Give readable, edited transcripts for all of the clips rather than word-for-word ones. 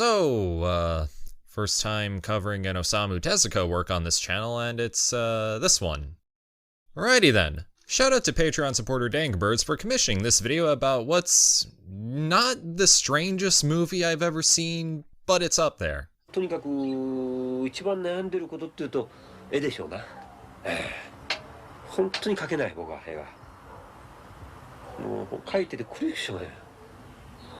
First time covering an Osamu Tezuka work on this channel, and it's, this one. Alrighty then. Shout out to Patreon supporter Dangbirds for commissioning this video about what's not the strangest movie I've ever seen, but it's up there. とにかく一番悩んでることっていうと絵でしょうな。本当に描けない僕は絵が。もう描いてて苦しくしょうがない。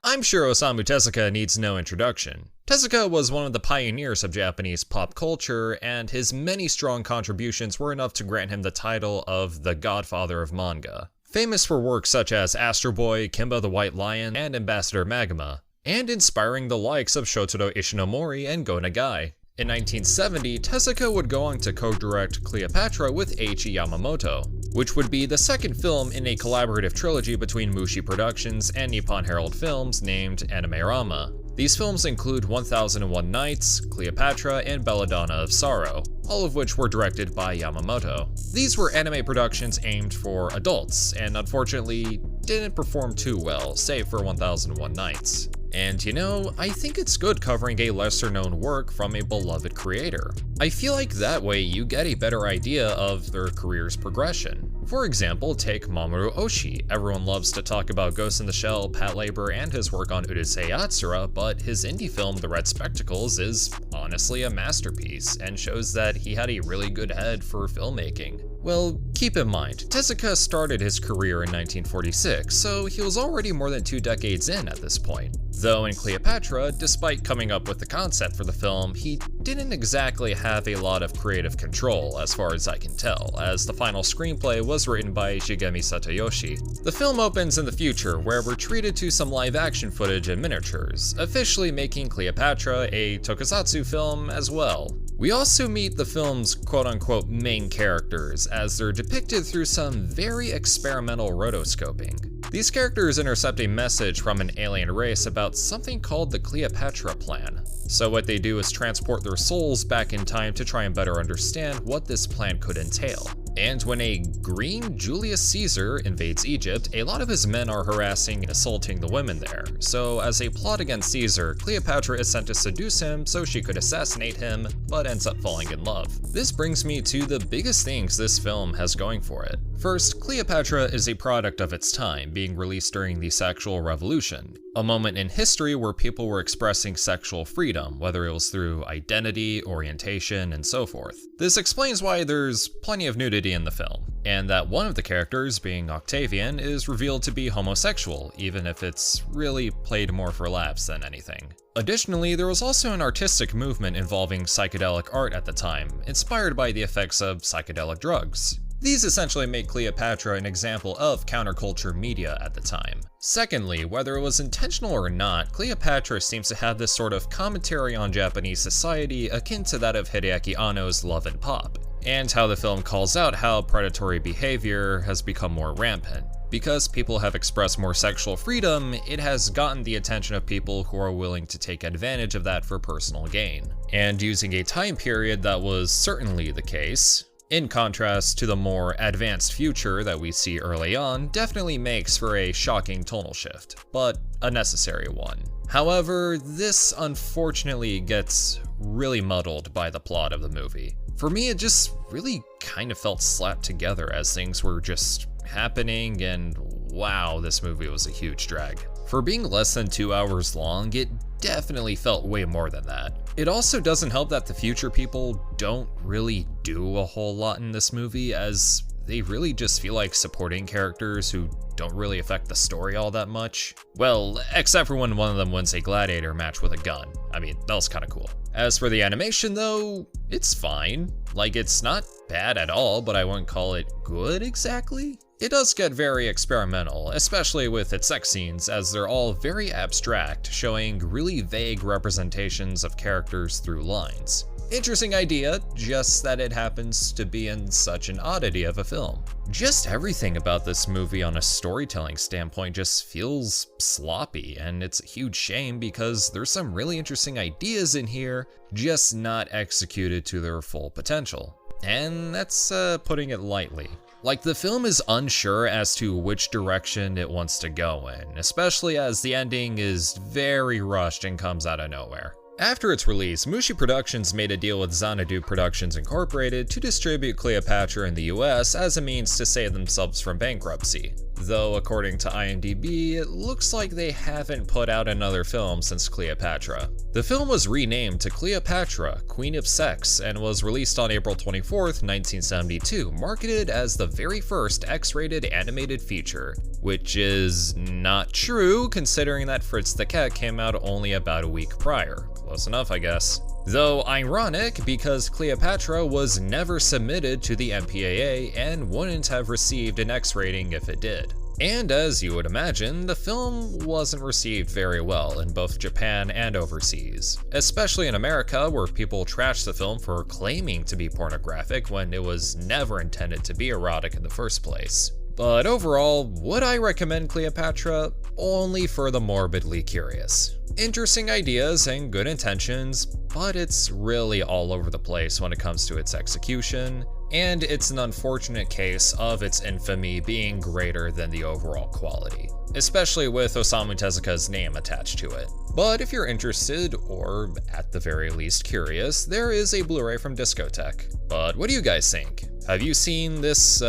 I'm sure Osamu Tezuka needs no introduction. Tezuka was one of the pioneers of Japanese pop culture, and his many strong contributions were enough to grant him the title of the Godfather of manga. Famous for works such as Astro Boy, Kimba the White Lion, and Ambassador Magma, and inspiring the likes of Shotaro Ishinomori and Go Nagai. In 1970, Tezuka would go on to co-direct Cleopatra with Eiichi Yamamoto, which would be the second film in a collaborative trilogy between SCRYE Productions and Nippon Herald Films named Anime-rama. These films include 1001 Nights, Cleopatra, and Belladonna of Sorrow, all of which were directed by Yamamoto. These were anime productions aimed for adults, and unfortunately didn't perform too well, save for 1001 Nights. And you know, I think it's good covering a lesser known work from a beloved creator. I feel like that way you get a better idea of their career's progression. For example, take Mamoru Oshii. Everyone loves to talk about Ghost in the Shell, Patlabor, and his work on Urusei Yatsura, but his indie film The Red Spectacles is honestly a masterpiece, and shows that he had a really good head for filmmaking. Well, keep in mind, Tezuka started his career in 1946, so he was already more than 2 decades in at this point. Though in Cleopatra, despite coming up with the concept for the film, he didn't exactly have a lot of creative control, as far as I can tell, as the final screenplay was written by Shigemi Satoyoshi. The film opens in the future, where we're treated to some live-action footage and miniatures, officially making Cleopatra a tokusatsu film as well. We also meet the film's quote-unquote main characters, as they're depicted through some very experimental rotoscoping. These characters intercept a message from an alien race about something called the Cleopatra Plan. So what they do is transport their souls back in time to try and better understand what this plan could entail. And when a green Julius Caesar invades Egypt, a lot of his men are harassing and assaulting the women there. So as a plot against Caesar, Cleopatra is sent to seduce him so she could assassinate him, but ends up falling in love. This brings me to the biggest things this film has going for it. First, Cleopatra is a product of its time, being released during the sexual revolution, a moment in history where people were expressing sexual freedom, whether it was through identity, orientation, and so forth. This explains why there's plenty of nudity in the film, and that one of the characters, being Octavian, is revealed to be homosexual, even if it's really played more for laughs than anything. Additionally, there was also an artistic movement involving psychedelic art at the time, inspired by the effects of psychedelic drugs. These essentially make Cleopatra an example of counterculture media at the time. Secondly, whether it was intentional or not, Cleopatra seems to have this sort of commentary on Japanese society akin to that of Hideaki Anno's Love and Pop, and how the film calls out how predatory behavior has become more rampant. Because people have expressed more sexual freedom, it has gotten the attention of people who are willing to take advantage of that for personal gain. And using a time period that was certainly the case, in contrast to the more advanced future that we see early on, definitely makes for a shocking tonal shift, but a necessary one. However, this unfortunately gets really muddled by the plot of the movie. For me, it just really kind of felt slapped together as things were just happening, and wow, this movie was a huge drag. For being less than 2 hours long, it definitely felt way more than that. It also doesn't help that the future people don't really do a whole lot in this movie, as they really just feel like supporting characters who don't really affect the story all that much. Well, except for when one of them wins a gladiator match with a gun. I mean, that was kinda cool. As for the animation though, it's fine. Like, it's not bad at all, but I wouldn't call it good exactly. It does get very experimental, especially with its sex scenes, as they're all very abstract, showing really vague representations of characters through lines. Interesting idea, just that it happens to be in such an oddity of a film. Just everything about this movie on a storytelling standpoint just feels sloppy, and it's a huge shame because there's some really interesting ideas in here, just not executed to their full potential. And that's putting it lightly. Like, the film is unsure as to which direction it wants to go in, especially as the ending is very rushed and comes out of nowhere. After its release, Mushi Productions made a deal with Xanadu Productions Incorporated to distribute Cleopatra in the US as a means to save themselves from bankruptcy. Though according to IMDb, it looks like they haven't put out another film since Cleopatra. The film was renamed to Cleopatra, Queen of Sex, and was released on April 24th, 1972, marketed as the very first X-rated animated feature, which is not true considering that Fritz the Cat came out only about a week prior. Close enough, I guess. Though ironic because Cleopatra was never submitted to the MPAA and wouldn't have received an X rating if it did. And as you would imagine, the film wasn't received very well in both Japan and overseas, especially in America where people trashed the film for claiming to be pornographic when it was never intended to be erotic in the first place. But overall, would I recommend Cleopatra? Only for the morbidly curious. Interesting ideas and good intentions, but it's really all over the place when it comes to its execution, and it's an unfortunate case of its infamy being greater than the overall quality, especially with Osamu Tezuka's name attached to it. But if you're interested, or at the very least curious, there is a Blu-ray from Discotek. But what do you guys think? Have you seen this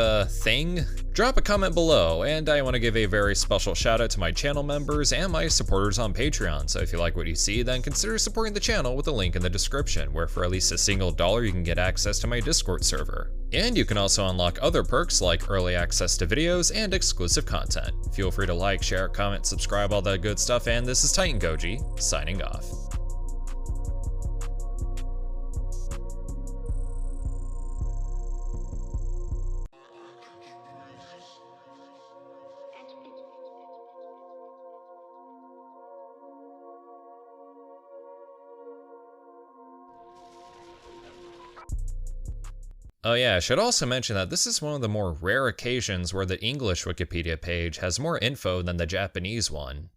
thing? Drop a comment below, and I want to give a very special shout out to my channel members and my supporters on Patreon, so if you like what you see, then consider supporting the channel with a link in the description, where for at least $1 you can get access to my Discord server. And you can also unlock other perks like early access to videos and exclusive content. Feel free to like, share, comment, subscribe, all that good stuff, and this is TitanGoji, signing off. Oh yeah, I should also mention that this is one of the more rare occasions where the English Wikipedia page has more info than the Japanese one.